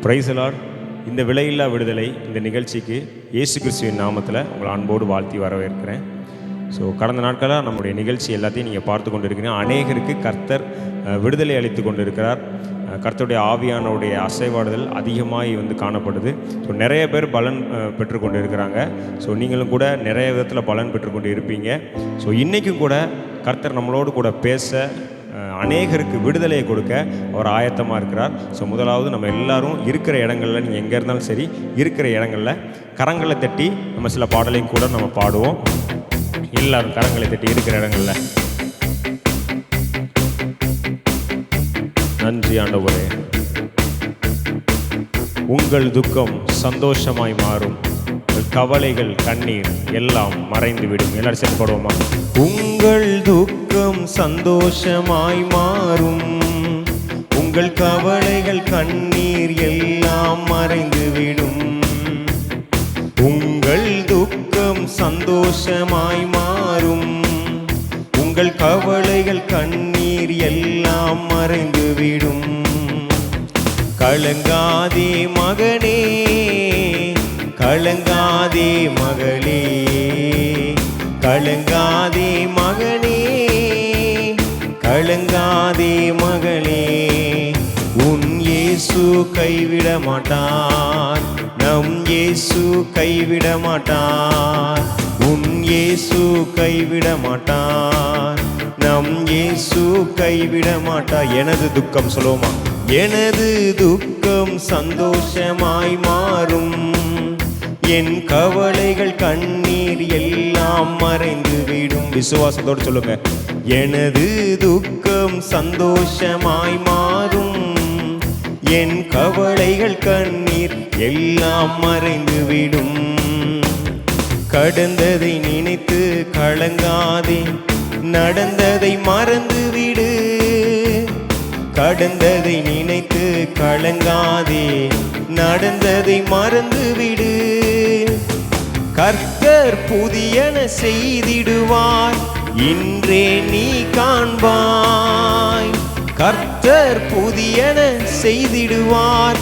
Praise the Lord. இந்த விலையில்லா விடுதலை இந்த நிகழ்ச்சிக்கு இயேசு கிறிஸ்துவின் நாமத்தில் உங்களை அன்போடு வாழ்த்தி வரவேற்கிறேன். ஸோ கடந்த நாட்களாக நம்முடைய நிகழ்ச்சி எல்லாத்தையும் நீங்கள் பார்த்து கொண்டு இருக்கிறீங்க. அநேகருக்கு கர்த்தர் விடுதலை அளித்து கொண்டு இருக்கிறார். கர்த்தருடைய ஆவியானோடைய அசைவாடுதல் அதிகமாக காணப்படுது. ஸோ நிறைய பேர் பலன் பெற்றுக்கொண்டு இருக்கிறாங்க. ஸோ நீங்களும் கூட நிறைய விதத்தில் பலன் பெற்றுக்கொண்டு இருப்பீங்க. ஸோ இன்றைக்கும் கூட கர்த்தர் நம்மளோடு கூட பேச, அநேகருக்கு விடுதலையை கொடுக்க அவர் ஆயத்தமாக இருக்கிறார். ஸோ முதலாவது நம்ம எல்லாரும் இருக்கிற இடங்களில், நீங்கள் எங்கே இருந்தாலும் சரி, இருக்கிற இடங்களில் கரங்களை தட்டி நம்ம சில பாடலையும் கூட நம்ம பாடுவோம். எல்லாரும் கரங்களை தட்டி இருக்கிற இடங்களில். நன்றி ஆண்டவரே. உங்கள் துக்கம் சந்தோஷமாய் மாறும், கவலைகள் கண்ணீர் எல்லாம் மறைந்துவிடும். எல்லாரும் சேர்ந்து பாடுவோமா? உங்கள் துக்கம் சந்தோஷமாய் மாறும், உங்கள் கவலைகள் கண்ணீர் எல்லாம் மறைந்துவிடும். உங்கள் துக்கம் சந்தோஷமாய் மாறும், உங்கள் கவலைகள் கண்ணீர் எல்லாம் மறைந்துவிடும். கலங்காதே மகனே, கலங்காதே மகளே, கலங்காதே மகனே, கலங்காதே மகளே. உன் இயேசு கைவிட மாட்டார், நம் இயேசு கைவிட மாட்டார். உன் இயேசு கைவிட மாட்டார், நம் இயேசு கைவிட மாட்டார். எனது துக்கம் சொல்லுவோமா? எனது துக்கம் சந்தோஷமாய் மாறும், என் கவலைகள் கண்ணீர் எல்லாம் மறைந்துவிடும். விசுவாசத்தோடு சொல்லுங்க. எனது துக்கம் சந்தோஷமாய் மாறும், என் கவலைகள் கண்ணீர் எல்லாம் மறைந்துவிடும். கடந்ததை நினைத்து கலங்காதே, நடந்ததை மறந்துவிடு. கடந்ததை நினைத்து கலங்காதே, நடந்ததை மறந்துவிடு. கர்த்தர் புதியன செய்திடுவார், இன்றே நீ காண்பாய். கர்த்தர் புதியன செய்திடுவார்,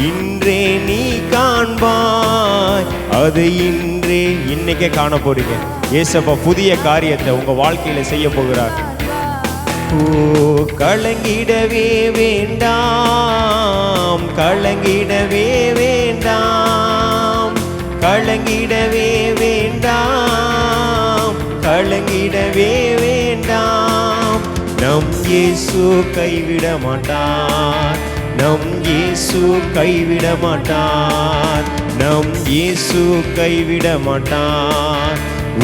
இன்றே நீ காண்பாய். அது இன்றே இன்னைக்கே காண போறீங்க. ஏசப்பா புதிய காரியத்தை உங்க வாழ்க்கையில செய்ய போகிறார். ஓ, கலங்கிடவே வேண்டாம், கலங்கிடவே வேண்டாம், கலங்கிடவே வேண்டாம், கலங்கிடவே வேண்டாம். நம் இயேசு கைவிட மாட்டார், நம் இயேசு கைவிட மாட்டார், நம் இயேசு கைவிட மாட்டார்.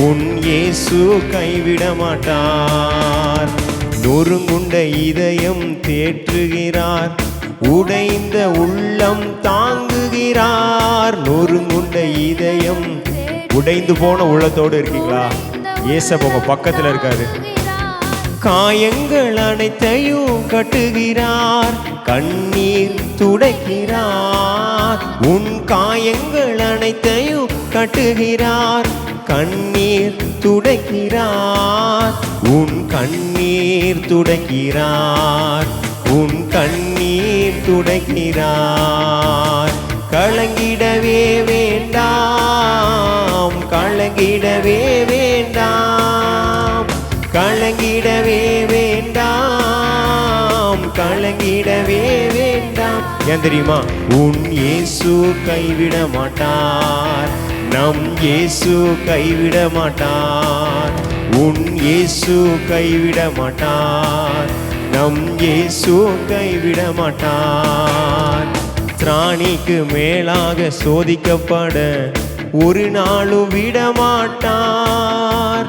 உன் இயேசு கைவிட மாட்டார். நொறுங்குண்ட இதயம் தேற்றுகிறார், உடைந்த உள்ளம் தாங்குகிறார். நொறுங்குண்ட இதயம், உடைந்து போன உள்ளத்தோடு இருக்கீங்களா? ஏசப்பா உங்க பக்கத்துல இருக்காரு. காயங்கள் அனைத்தையும் கட்டுகிறார், கண்ணீர் துடைக்கிறார். உன் காயங்கள் அனைத்தையும் கட்டுகிறார், கண்ணீர் துடைக்கிறார். உன் கண்ணீர் துடைக்கிறார், உன் கண்ணீர் துடைக்கிறார். கலங்கிடவே வேண்டாம், கலங்கிடவே வேண்டாம், கலங்கிடவே வேண்டாம், கலங்கிடவே வேண்டாம். ஏன் தெரியுமா? உன் இயேசு கைவிட மாட்டார், நம் இயேசு கைவிட மாட்டார். உன் இயேசு கைவிட மாட்டார், நம் இயேசு கைவிட மாட்டார். திராணிக்கு மேலாக சோதிக்கப்பட ஒரு நாளும் விடமாட்டார்.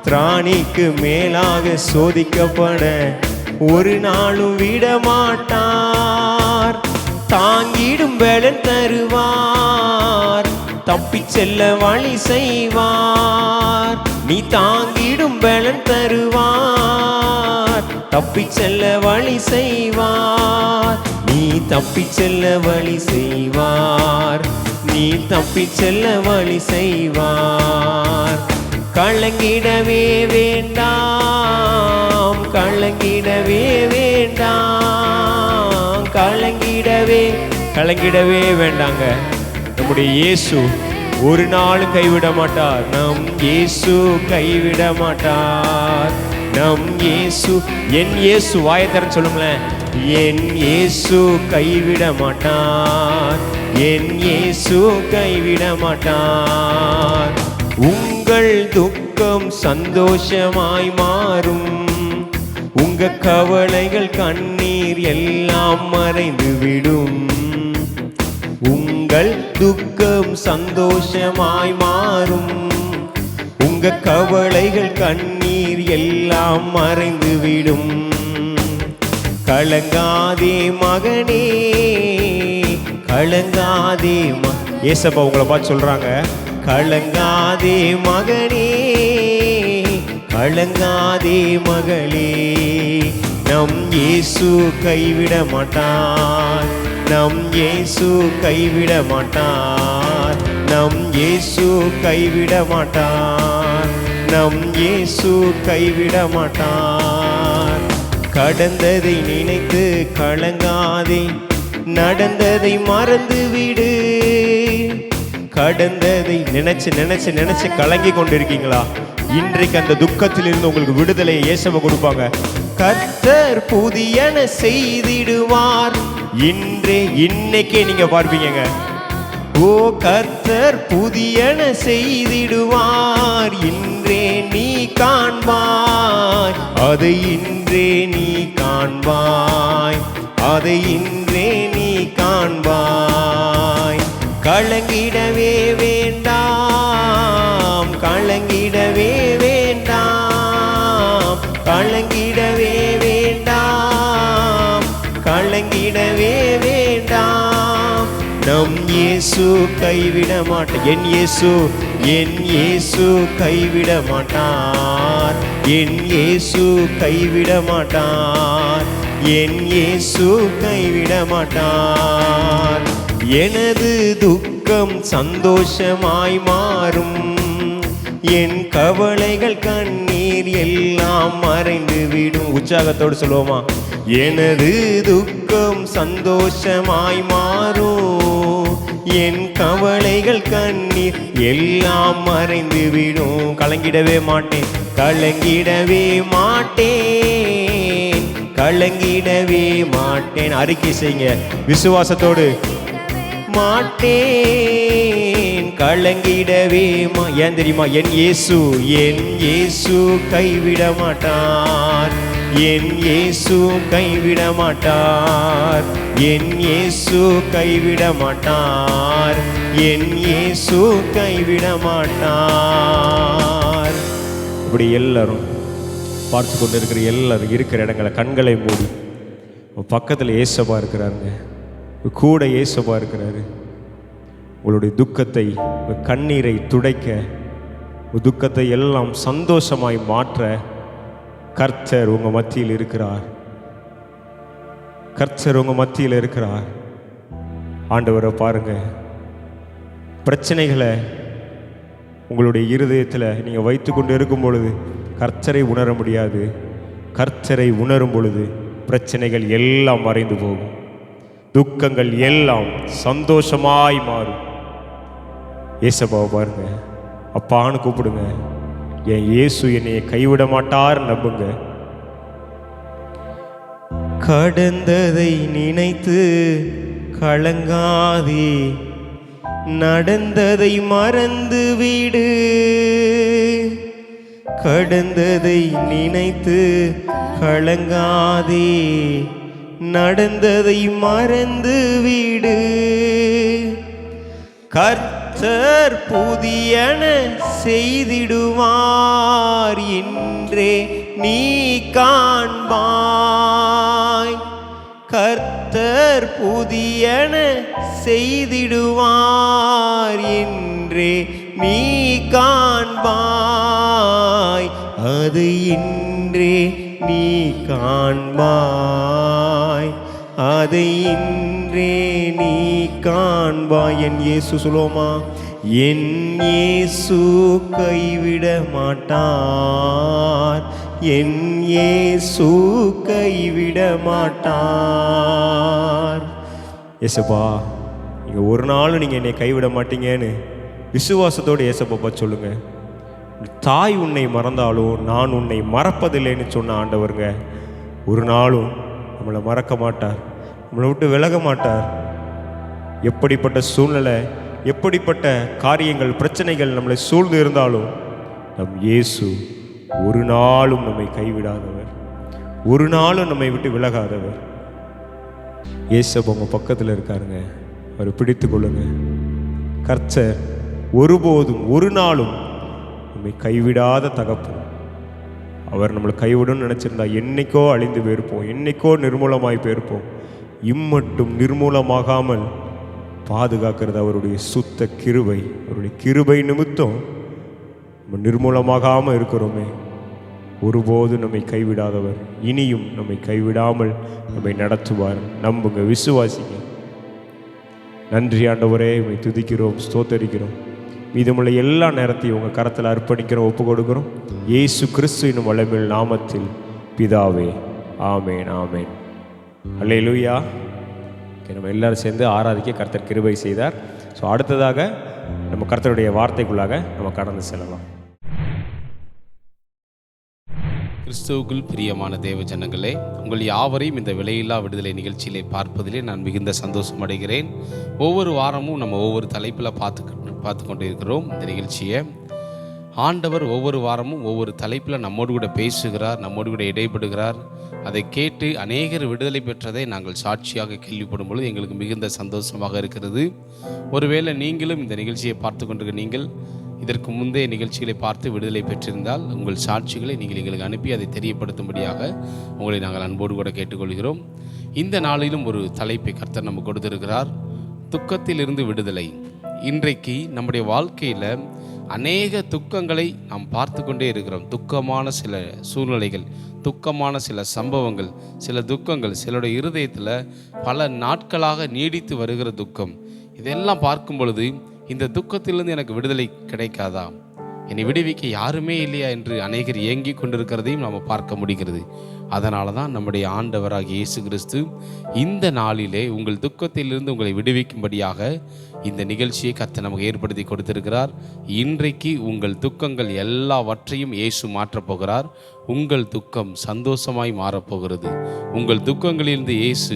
திராணிக்கு மேலாக சோதிக்கப்பட ஒரு நாளும் விடமாட்டார். தாங்கிடும் பலன் தருவார், தப்பிச் செல்ல வழி செய்வார். நீ தாங்கிடும் பலன் தருவார், தப்பிச் செல்ல வழி செய்வார். நீ தப்பிச் செல்ல வழி செய்வார், நீ தப்பிச் செல்ல வழி செய்வார். கலங்கிடவே வேண்டாம், கலங்கிடவே வேண்டாம், கலங்கிடவே கலங்கிடவே வேண்டாங்க. நம்முடைய இயேசு ஒரு நாளும் கைவிட மாட்டார். நம் இயேசு கைவிட மாட்டார். நம் இயேசு, என் இயேசு, வாயத்தரன்னு சொல்லுங்களேன். என் இயேசு கைவிட மாட்டார். என் இயேசு கைவிட மாட்டார். உங்கள் துக்கம் சந்தோஷமாய் மாறும். உங்க கவலைகள் கண்ணீர் எல்லாம் மறைந்து விடும். உங்கள் துக்கம் சந்தோஷமாய் மாறும். உங்க கவலைகள் கண்ணீர் எல்லாம் மறைந்து விடும். கலங்காதே மகனே, கலங்காதே. ஏசப்பா உங்களை பார்த்து சொல்றாங்க, கலங்காதே மகனே, கலங்காதே மகளே. நம் இயேசு கைவிட மாட்டார். நம் இயேசு கைவிட மாட்டார். நம் இயேசு கைவிட மாட்டார். நம் இயேசு கைவிட மாட்டார். கடந்ததை நினைத்து கலங்காதே, நடந்ததை மறந்து விடு. கடந்ததை நினைச்சு நினைச்சு நினைச்சு கலங்கி கொண்டிருக்கீங்களா? இன்றைக்கு அந்த துக்கத்திலிருந்து உங்களுக்கு விடுதலை இயேசுவை கொடுப்பாங்க. கர்த்தர் புதியன செய்திடுவார். இன்னைக்கே நீங்க பார்ப்பீங்க. ஓ, கர்த்தர் புதியன செய்திடுவார். இன்றே நீ காண்பாய், அதை இன்றே நீ காண்பாய், அதை இன்றே நீ காண்பாய். கலங்கிடவே வேண்டாம், கலங்கிடவே வேண்டாம், கலங்கிடவே வேண்டாம், கலங்கிடவே வேண்டாம். நம் இயேசு கைவிட மாட்டார். என் இயேசு, என் இயேசு கைவிட மாட்டார். என் இயேசு கைவிட மாட்டார். என் இயேசு கைவிட மாட்டார். எனது துக்கம் சந்தோஷமாய் மாறும். என் கவலைகள் கண்ணீர் எல்லாம் மறைந்து விடும். உற்சாகத்தோடு சொல்லுவோமா? எனது துக்கம் சந்தோஷமாய் மாறும். என் கவலைகள் கண்ணீர் எல்லாம் மறைந்து விடும். கலங்கிடவே மாட்டேன், கலங்கிடவே மாட்டேன், கலங்கிடவே மாட்டேன். அறிக்கை செய்யுங்க விசுவாசத்தோடு. மாட்டேன், கலங்கிடவே ஏன் தெரியுமா? என் இயேசு, என் இயேசு கைவிட மாட்டார். என் இயேசு கைவிட மாட்டார். என் இயேசு கைவிட மாட்டார். என் இயேசு கைவிட மாட்டார். இப்படி எல்லாரும் பார்த்து கொண்டு இருக்கிற எல்லாரும் இருக்கிற இடங்களை கண்களை மூடி, பக்கத்தில் ஏசப்பா இருக்கிறாருங்க, கூட ஏசப்பா இருக்கிறாரு. உங்களுடைய துக்கத்தை, கண்ணீரை துடைக்க, துக்கத்தை எல்லாம் சந்தோஷமாய் மாற்ற கர்த்தர் உங்க மத்தியில் இருக்கிறார். கர்த்தர் உங்க மத்தியில் இருக்கிறார். ஆண்டவரை பாருங்க. பிரச்சனைகளை உங்களுடைய இருதயத்தில் நீங்க வைத்து கொண்டு இருக்கும் பொழுது கர்த்தரை உணர முடியாது. கர்த்தரை உணரும் பொழுது பிரச்சனைகள் எல்லாம் மறைந்து போகும். துக்கங்கள் எல்லாம் சந்தோஷமாய் மாறும். ஏசப்பாவை பாருங்க, அப்பான்னு கூப்பிடுங்க. என் இயேசு என்னைய கைவிட மாட்டார் நம்புங்க. கடந்ததை நினைத்து கலங்காதே, நடந்ததை மறந்து விடு. கடந்ததை நினைத்து கலங்காதே, நடந்ததை மறந்து விடு. கர்த்தர் புதியன செய்திடுவார். இன்றே நீ காண்பாய். கர்த்தர் புதியன செய்திடுவார். இன்றே நீ காண்பாய். அது இன்றே நீ காண்பாய். அதை இன்றே நீ காண்பாய். என் இயேசு சொல்லுவோமா? என் இயேசு கைவிட மாட்டார். என் இயேசு கைவிட மாட்டார். ஏசப்பா நீங்கள் ஒரு நாளும் நீங்கள் என்னை கைவிட மாட்டீங்கன்னு விசுவாசத்தோடு ஏசப்பா சொல்லுங்கள். தாய் உன்னை மறந்தாலும் நான் உன்னை மறப்பதில்லைன்னு சொன்ன ஆண்டவருங்க ஒரு நாளும் நம்மளை மறக்க மாட்டார், நம்மளை விட்டு விலக மாட்டார். எப்படிப்பட்ட சூழ்நிலை, எப்படிப்பட்ட காரியங்கள், பிரச்சனைகள் நம்மளை சூழ்ந்து இருந்தாலும் நம் இயேசு ஒரு நாளும் நம்மை கைவிடாதவர், ஒரு நாளும் நம்மை விட்டு விலகாதவர். இயேசு உங்கள் பக்கத்தில் இருக்காருங்க, அவரை பிடித்து கொள்ளுங்க. கர்த்தர் ஒருபோதும் ஒரு நாளும் நம்மை கைவிடாத தகப்பன். அவர் நம்மளை கைவிடும்னு நினச்சிருந்தா என்னைக்கோ அழிந்து போயிருப்போம், என்னைக்கோ நிர்மூலமாய் போயிருப்போம். இம்மட்டும் நிர்மூலமாகாமல் பாதுகாக்கிறது அவருடைய சுத்த கிருபை. அவருடைய கிருபை நிமித்தம் நம்ம நிர்மூலமாகாமல் இருக்கிறோமே. ஒருபோதும் நம்மை கைவிடாதவர், இனியும் நம்மை கைவிடாமல் நம்மை நடத்துவார். நம்புங்க, விசுவாசிங்க. நன்றி ஆண்டவரே, உம்மை துதிக்கிறோம், ஸ்தோத்தரிக்கிறோம். மீதமுள்ள எல்லா நேரத்தையும் உங்கள் கரத்தில் அர்ப்பணிக்கிறோம், ஒப்பு கொடுக்கிறோம். இயேசு கிறிஸ்துவின் வல்லமையுள்ள நாமத்தில் பிதாவே, ஆமேன், ஆமேன். அல்லேலூயா. நம்ம எல்லாரும் சேர்ந்து ஆராதிக்க கர்த்தர் கிருபை செய்தார். ஸோ அடுத்ததாக நம்ம கர்த்தருடைய வார்த்தைக்குள்ளாக நம்ம கடந்து செல்லலாம். கிறிஸ்துவுக்குள் பிரியமான தேவ ஜனங்களே, உங்கள் யாவரையும் இந்த விலையில்லா விடுதலை நிகழ்ச்சியிலே பார்ப்பதிலே நான் மிகுந்த சந்தோஷம் அடைகிறேன். ஒவ்வொரு வாரமும் நம்ம ஒவ்வொரு தலைப்பில் பார்த்து கொண்டு இருக்கிறோம். இந்த நிகழ்ச்சியை ஆண்டவர் ஒவ்வொரு வாரமும் ஒவ்வொரு தலைப்பில் நம்மோடு கூட பேசுகிறார், நம்மோடு கூட இடைப்படுகிறார். அதை கேட்டு அநேகர் விடுதலை பெற்றதை நாங்கள் சாட்சியாக கேள்விப்படும் பொழுது எங்களுக்கு மிகுந்த சந்தோஷமாக இருக்கிறது. ஒருவேளை நீங்களும் இந்த நிகழ்ச்சியை பார்த்து கொண்டிருக்க நீங்கள் இதற்கு முந்தைய நிகழ்ச்சிகளை பார்த்து விடுதலை பெற்றிருந்தால் உங்கள் சாட்சிகளை நீங்கள் எங்களுக்கு அனுப்பி அதை தெரியப்படுத்தும்படியாக உங்களை நாங்கள் அன்போடு கூட கேட்டுக்கொள்கிறோம். இந்த நாளிலும் ஒரு தலைப்பை கர்த்தர் நமக்கு கொடுத்திருக்கிறார், துக்கத்திலிருந்து விடுதலை. இன்றைக்கு நம்முடைய வாழ்க்கையில் அநேக துக்கங்களை நாம் பார்த்து கொண்டே இருக்கிறோம். துக்கமான சில சூழ்நிலைகள், துக்கமான சில சம்பவங்கள், சில துக்கங்கள் சிலருடைய இருதயத்தில் பல நாட்களாக நீடித்து வருகிற துக்கம். இதெல்லாம் பார்க்கும் பொழுது இந்த துக்கத்திலிருந்து எனக்கு விடுதலை கிடைக்காதா, என்னை விடுவிக்க யாருமே இல்லையா என்று அநேகர் ஏங்கி கொண்டிருக்கிறதையும் நாம் பார்க்க முடிகிறது. அதனால தான் நம்முடைய ஆண்டவராகிய இயேசு கிறிஸ்து இந்த நாளிலே உங்கள் துக்கத்திலிருந்து உங்களை விடுவிக்கும்படியாக இந்த நிகழ்ச்சியை கர்த்தர் நமக்கு ஏற்படுத்தி கொடுத்திருக்கிறார். இன்றைக்கு உங்கள் துக்கங்கள் எல்லாவற்றையும் இயேசு மாற்றப்போகிறார். உங்கள் துக்கம் சந்தோஷமாய் மாறப்போகிறது. உங்கள் துக்கங்களிலிருந்து இயேசு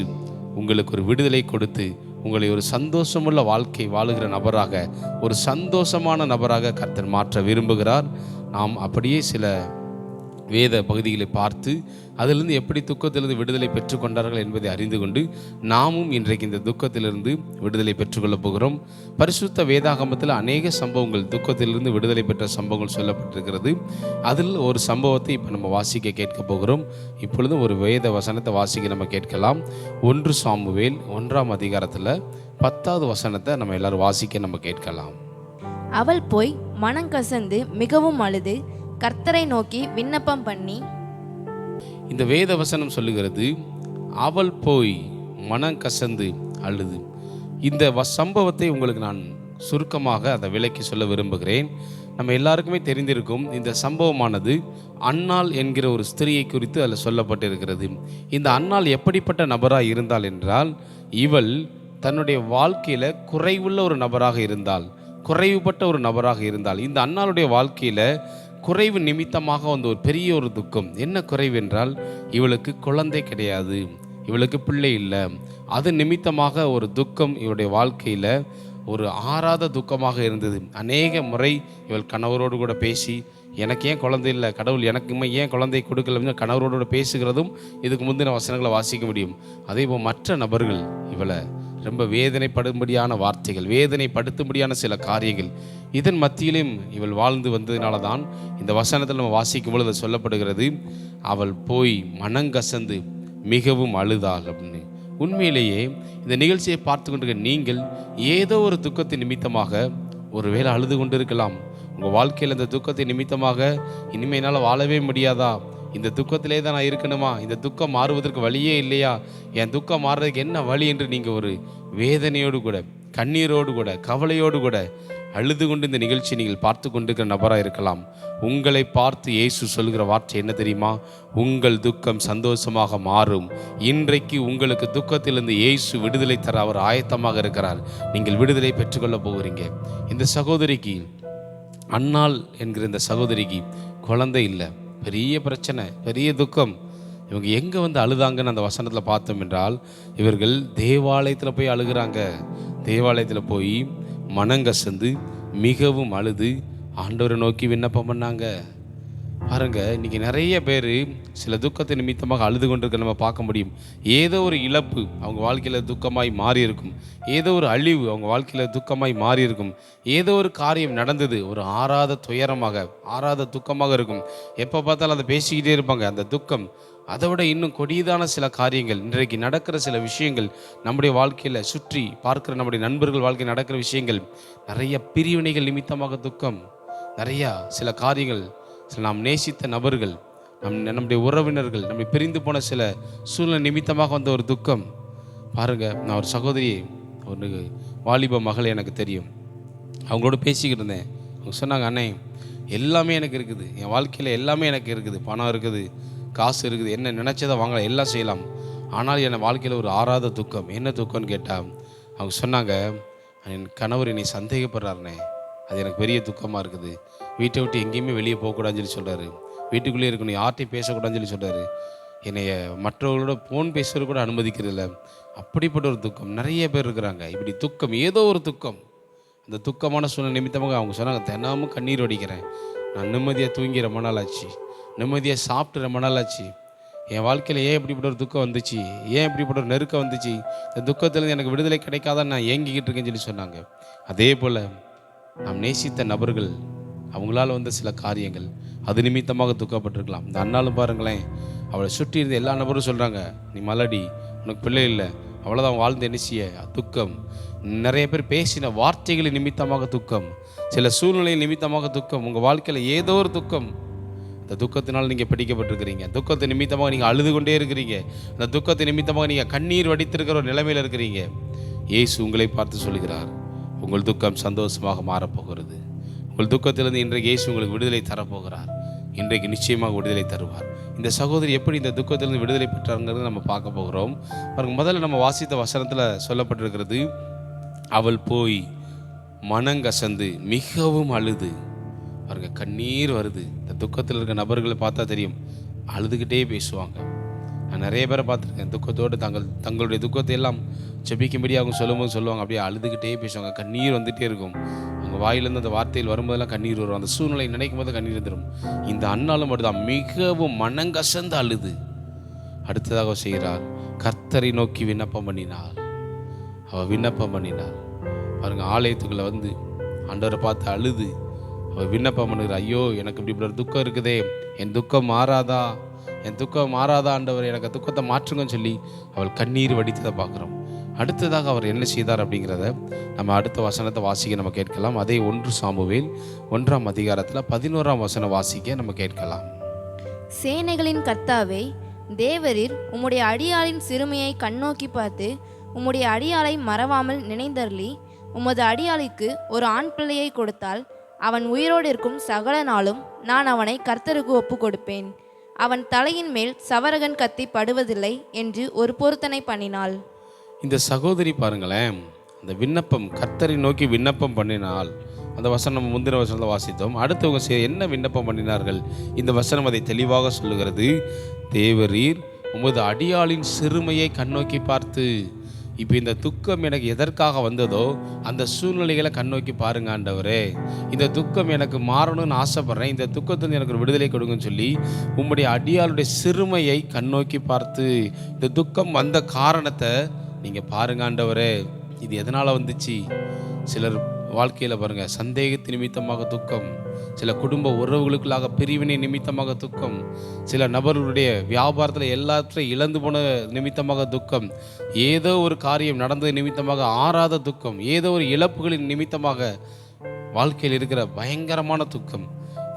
உங்களுக்கு ஒரு விடுதலை கொடுத்து உங்களை ஒரு சந்தோஷமுள்ள வாழ்க்கை வாழுகிற நபராக, ஒரு சந்தோஷமான நபராக கர்த்தர் மாற்ற விரும்புகிறார். நாம் அப்படியே சில வேத பகுதிகளை பார்த்து அதிலிருந்து எப்படி துக்கத்திலிருந்து விடுதலை பெற்றுக்கொண்டார்கள் என்பதை அறிந்து கொண்டு நாமும் இன்றைக்கு இந்த துக்கத்திலிருந்து விடுதலை பெற்றுக்கொள்ளப் போகிறோம். பரிசுத்த வேதாகமத்தில் அநேக சம்பவங்கள், துக்கத்திலிருந்து விடுதலை பெற்ற சம்பவங்கள் சொல்லப்பட்டிருக்கிறது. அதில் ஒரு சம்பவத்தை இப்போ நம்ம வாசிக்க கேட்க போகிறோம். இப்பொழுதும் ஒரு வேத வசனத்தை வாசிக்க நம்ம கேட்கலாம். 1 சாமுவேல் 1ஆம் அதிகாரத்தில் 10வது வசனத்தை நம்ம எல்லாரும் வாசிக்க நம்ம கேட்கலாம். அவள் போய் மனங்கசந்து மிகவும் அழுது கர்த்தரை நோக்கி விண்ணப்பம் பண்ணி. இந்த வேத வசனம் சொல்லுகிறது, அவள் போய் மனங்கசந்து அழுது. இந்த சம்பவத்தை உங்களுக்கு நான் சுருக்கமாக அதை விளக்கி சொல்ல விரும்புகிறேன். நம்ம எல்லாருக்குமே தெரிந்திருக்கும் இந்த சம்பவமானது அன்னாள் என்கிற ஒரு ஸ்திரியை குறித்து அதில் சொல்லப்பட்டிருக்கிறது. இந்த அன்னாள் எப்படிப்பட்ட நபராக இருந்தாள் என்றால், இவள் தன்னுடைய வாழ்க்கையில் குறைவுள்ள ஒரு நபராக இருந்தாள், குறைவுபட்ட ஒரு நபராக இருந்தாள். இந்த அன்னாளுடைய வாழ்க்கையில் குறைவு நிமித்தமாக வந்த ஒரு பெரிய ஒரு துக்கம். என்ன குறைவு என்றால், இவளுக்கு குழந்தை கிடையாது, இவளுக்கு பிள்ளை இல்லை. அது நிமித்தமாக ஒரு துக்கம் இவளுடைய வாழ்க்கையில் ஒரு ஆறாத துக்கமாக இருந்தது. அநேக முறை இவள் கணவரோடு கூட பேசி, எனக்கு ஏன் குழந்தை இல்லை, கடவுள் எனக்குமே ஏன் குழந்தை கொடுக்கல கணவரோடு பேசுகிறதும் இதுக்கு முந்தின வசனங்களை வாசிக்க முடியும். அதே போல் மற்ற நபர்கள் இவளை ரொம்ப வேதனைப்படும்படியான வார்த்தைகள், வேதனைப்படுத்தும்படியான சில காரியங்கள், இதன் மத்தியிலும் இவள் வாழ்ந்து வந்ததினால தான் இந்த வசனத்தில் நம்ம வாசிக்கும் பொழுது சொல்லப்படுகிறது, அவள் போய் மனங்கசந்து மிகவும் அழுதாள் அப்படின்னு. உண்மையிலேயே இந்த நிகழ்ச்சியை பார்த்து கொண்டிருக்க நீங்கள் ஏதோ ஒரு துக்கத்தின் நிமித்தமாக ஒருவேளை அழுது கொண்டு இருக்கலாம். உங்கள் வாழ்க்கையில் இந்த துக்கத்தின் நிமித்தமாக இனிமேல் என்னால் வாழவே முடியாதா, இந்த துக்கத்திலே தான் நான் இருக்கணுமா, இந்த துக்கம் மாறுவதற்கு வழியே இல்லையா, என் துக்கம் மாறுறதுக்கு என்ன வழி என்று நீங்கள் ஒரு வேதனையோடு கூட, கண்ணீரோடு கூட, கவலையோடு கூட அழுது கொண்டு இந்த நிகழ்ச்சியை நீங்கள் பார்த்து கொண்டிருக்கிற நபராக இருக்கலாம். உங்களை பார்த்து இயேசு சொல்கிற வார்த்தை என்ன தெரியுமா? உங்கள் துக்கம் சந்தோஷமாக மாறும். இன்றைக்கு உங்களுக்கு துக்கத்திலிருந்து இயேசு விடுதலை தர அவர் ஆயத்தமாக இருக்கிறார். நீங்கள் விடுதலை பெற்றுக்கொள்ள போகிறீங்க. இந்த சகோதரிக்கு, அன்னாள் என்கிற இந்த சகோதரிக்கு குழந்தை இல்லை, பெரிய பிரச்சனை, பெரிய துக்கம். இவங்க எங்கே வந்து அழுதாங்கன்னு அந்த வசனத்தில் பார்த்தோம் என்றால், இவர்கள் தேவாலயத்தில் போய் அழுகிறாங்க. தேவாலயத்தில் போய் மனங்கசந்து மிகவும் அழுது ஆண்டவரை நோக்கி விண்ணப்பம் பண்ணாங்க. பாருங்க, இன்றைக்கி நிறைய பேர் சில துக்கத்தை நிமித்தமாக அழுது கொண்டிருக்க நம்ம பார்க்க முடியும். ஏதோ ஒரு இழப்பு அவங்க வாழ்க்கையில் துக்கமாய் மாறி இருக்கும். ஏதோ ஒரு அழிவு அவங்க வாழ்க்கையில் துக்கமாய் மாறி இருக்கும். ஏதோ ஒரு காரியம் நடந்தது, ஒரு ஆறாத துயரமாக, ஆறாத துக்கமாக இருக்கும். எப்போ பார்த்தாலும் அதை பேசிக்கிட்டே இருப்பாங்க. அந்த துக்கம், அதை விட இன்னும் கொடியதான சில காரியங்கள், இன்றைக்கு நடக்கிற சில விஷயங்கள், நம்முடைய வாழ்க்கையில் சுற்றி பார்க்குற நம்முடைய நண்பர்கள் வாழ்க்கையில் நடக்கிற விஷயங்கள், நிறைய பிரிவினைகள் நிமித்தமாக துக்கம், நிறையா சில காரியங்கள், சில நாம் நேசித்த நபர்கள், நம்முடைய உறவினர்கள் நம்மை பிரிந்து போன சில சூழ்நிலை நிமித்தமாக வந்த ஒரு துக்கம். பாருங்கள், நான் ஒரு சகோதரி, ஒரு வாலிப மகள் எனக்கு தெரியும். அவங்களோட பேசிக்கிட்டு இருந்தேன். அவங்க சொன்னாங்க, அண்ணே எல்லாமே எனக்கு இருக்குது, என் வாழ்க்கையில் எல்லாமே எனக்கு இருக்குது, பணம் இருக்குது, காசு இருக்குது, என்ன நினச்சதை வாங்கலாம், எல்லாம் செய்யலாம். ஆனால் என் வாழ்க்கையில் ஒரு ஆறாத துக்கம். என்ன துக்கம்னு கேட்டால், அவங்க சொன்னாங்க, என் கணவர் என்னை சந்தேகப்படுறாருண்ணே, அது எனக்கு பெரிய துக்கமாக இருக்குது. வீட்டை விட்டு எங்கேயுமே வெளியே போகக்கூடாதுன்னு சொல்லி சொல்கிறாரு. வீட்டுக்குள்ளே இருக்கணும், யார்ட்டையும் பேசக்கூடாதுன்னு சொல்லி சொல்கிறாரு. என்னைய மற்றவர்களோட ஃபோன் பேசுறது கூட அனுமதிக்கிறதில்ல. அப்படிப்பட்ட ஒரு துக்கம். நிறைய பேர் இருக்கிறாங்க இப்படி துக்கம், ஏதோ ஒரு துக்கம். அந்த துக்கமான சூழ்நிலை நிமித்தமாக அவங்க சொன்னாங்க, தினமும் கண்ணீர் வடிக்கிறேன், நான் நிம்மதியாக தூங்கி ரொம்ப நாள் ஆச்சு, நிம்மதியாக சாப்பிட்டு ரொம்ப நாள் ஆச்சு, என் வாழ்க்கையில் ஏன் இப்படிப்பட்ட ஒரு துக்கம் வந்துச்சு, ஏன் இப்படிப்பட்ட ஒரு நெருக்கம் வந்துச்சு, இந்த துக்கத்திலேருந்து எனக்கு விடுதலை கிடைக்காதான் நான் ஏங்கிக்கிட்டு இருக்கேன்னு சொல்லி சொன்னாங்க. அதே போல் நாம் நேசித்த நபர்கள், அவங்களால வந்த சில காரியங்கள், அது நிமித்தமாக துக்கப்பட்டிருக்கலாம். இந்த அண்ணாலும் பாருங்களேன், அவளை சுற்றி இருந்த எல்லா நபரும் சொல்கிறாங்க, நீ மலடி, உனக்கு பிள்ளை இல்லை, அவ்வளோதான் வாழ்ந்து என்னசிய துக்கம். நிறைய பேர் பேசின வார்த்தைகளின் நிமித்தமாக துக்கம், சில சூழ்நிலை நிமித்தமாக துக்கம். உங்கள் வாழ்க்கையில் ஏதோ ஒரு துக்கம், அந்த துக்கத்தினால் நீங்கள் பிடிக்கப்பட்டிருக்கிறீங்க. துக்கத்தை நிமித்தமாக நீங்கள் அழுது கொண்டே இருக்கிறீங்க. அந்த துக்கத்தை நிமித்தமாக நீங்கள் கண்ணீர் வடித்திருக்கிற ஒரு நிலைமையில் இருக்கிறீங்க. இயேசு உங்களை பார்த்து சொல்கிறார், உங்கள் துக்கம் சந்தோஷமாக மாறப்போகிறது. உங்கள் துக்கத்திலிருந்து இன்றைக்கு இயேசு உங்களுக்கு விடுதலை தரப்போகிறார். இன்றைக்கு நிச்சயமாக விடுதலை தருவார். இந்த சகோதரி எப்படி இந்த துக்கத்திலிருந்து விடுதலை பெற்றாங்கிறது நம்ம பார்க்க போகிறோம். பாருங்க, முதல்ல நம்ம வாசித்த வசனத்தில் சொல்லப்பட்டிருக்கிறது, அவள் போய் மனங்கசந்து மிகவும் அழுது. பாருங்க, கண்ணீர் வருது. இந்த துக்கத்தில் இருக்க நபர்களை பார்த்தா தெரியும், அழுதுகிட்டே பேசுவாங்க. நான் நிறைய பேரை பார்த்துருக்கேன், துக்கத்தோடு தங்களுடைய துக்கத்தை எல்லாம் ஜெபிக்கும்படி அவங்க சொல்லும்போது சொல்லுவாங்க, அப்படியே அழுதுகிட்டே பேசுவாங்க, கண்ணீர் வந்துகிட்டே இருக்கும். அவங்க வாயிலேருந்து அந்த வார்த்தையில் வரும்போதெல்லாம் கண்ணீர் வரும். அந்த சூழ்நிலை நினைக்கும் போது கண்ணீர் வந்துடும். இந்த அண்ணாலும் மட்டும்தான் மிகவும் மனங்கசந்து அழுது. அடுத்ததாக செய்கிறார், கர்த்தரை நோக்கி விண்ணப்பம் பண்ணினார். அவள் விண்ணப்பம் பண்ணினார். பாருங்க, ஆலயத்துக்குள்ளே வந்து ஆண்டவரை பார்த்து அழுது அவள் விண்ணப்பம் பண்ணுகிற, ஐயோ எனக்கு இப்படி ஒரு துக்கம் இருக்குதே, என் துக்கம் மாறாதா, என் துக்கம் மாறாதா ஆண்டவர், எனக்கு துக்கத்தை மாற்றுங்கன்னு சொல்லி அவள் கண்ணீர் வடித்ததை பார்க்குறோம். அடுத்ததாக அவர் என்ன செய்தார் அப்படிங்கிறத நம்ம அடுத்த வசனத்தை வாசிக்க நம்ம கேட்கலாம். அதே 1 சாமுவேல் 1ஆம் அதிகாரத்தில் 11ஆம் வசனம் வாசிக்க நம்ம கேட்கலாம். சேனைகளின் கர்த்தாவே, தேவரீர் உம்முடைய அடியாளின் சிறுமையை கண்ணோக்கி பார்த்து உம்முடைய அடியாளை மறவாமல் நினைந்தருளி உமது அடியாளிக்கு ஒரு ஆண் பிள்ளையை கொடுத்தால் அவன் உயிரோடு இருக்கும் சகல நாளும் நான் அவனை கர்த்தருக்கு ஒப்பு கொடுப்பேன். அவன் தலையின் மேல் சவரகன் கத்தி படுவதில்லை என்று ஒரு பொருத்தனை பண்ணினாள். இந்த சகோதரி பாருங்களேன், அந்த விண்ணப்பம், கர்த்தரை நோக்கி விண்ணப்பம் பண்ணினால், அந்த வசனம் முந்தின வசனத்தை வாசித்தோம். அடுத்தவங்க என்ன விண்ணப்பம் பண்ணினார்கள்? இந்த வசனம் அதை தெளிவாக சொல்லுகிறது. தேவரீர் உமது அடியாளின் சிறுமையை கண்ணோக்கி பார்த்து. இப்போ இந்த துக்கம் எனக்கு எதற்காக வந்ததோ அந்த சூழ்நிலைகளை கண்ணோக்கி பாருங்க ஆண்டவரே, இந்த துக்கம் எனக்கு மாறணும்னு ஆசைப்படுறேன், இந்த துக்கத்தில் எனக்கு ஒரு விடுதலை கொடுங்கன்னு சொல்லி உம்முடைய அடியாளுடைய சிறுமையை கண்ணோக்கி பார்த்து, இந்த துக்கம் வந்த காரணத்தை நீங்கள் பாருங்க ஆண்டவரே, இது எதனால் வந்துச்சு. சிலர் வாழ்க்கையில் பாருங்கள், சந்தேகத்து நிமித்தமாக துக்கம், சில குடும்ப உறவுகளுக்குள்ளாக பிரிவினை நிமித்தமாக துக்கம், சில நபர்களுடைய வியாபாரத்தில் எல்லாத்தையும் இழந்து போன நிமித்தமாக துக்கம், ஏதோ ஒரு காரியம் நடந்தது நிமித்தமாக ஆறாத துக்கம், ஏதோ ஒரு இழப்புகளின் நிமித்தமாக வாழ்க்கையில் இருக்கிற பயங்கரமான துக்கம்.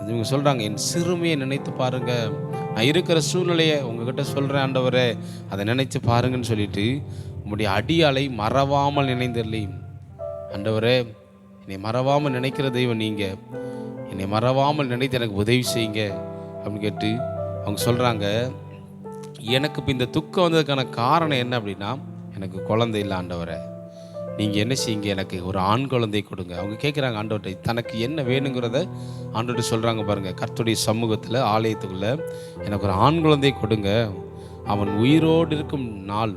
இவங்க சொல்கிறாங்க, என் சிறுமையை நினைத்து பாருங்கள், நான் இருக்கிற சூழ்நிலையை உங்ககிட்ட சொல்கிறேன் ஆண்டவரே, அதை நினைத்து பாருங்கன்னு சொல்லிட்டு உம்முடைய அடியாளை மறவாமல் நினைந்தல்லையும். ஆண்டவரே, என்னை மறவாமல் நினைக்கிற தெய்வம் நீங்கள், என்னை மறவாமல் நினைத்து எனக்கு உதவி செய்யுங்க அப்படின்னு கேட்டு அவங்க சொல்கிறாங்க. எனக்கு இப்போ இந்த துக்கம் வந்ததுக்கான காரணம் என்ன அப்படின்னா, எனக்கு குழந்தை இல்லை ஆண்டவரை, நீங்கள் என்ன செய்யுங்க, எனக்கு ஒரு ஆண் குழந்தை கொடுங்க. அவங்க கேட்குறாங்க ஆண்டவர்கிட்ட, தனக்கு என்ன வேணுங்கிறத ஆண்டவர்கிட்ட சொல்கிறாங்க பாருங்கள். கர்த்தருடைய சமூகத்தில் ஆலயத்துக்குள்ளே எனக்கு ஒரு ஆண் குழந்தை கொடுங்க, அவன் உயிரோடு இருக்கும் நாள்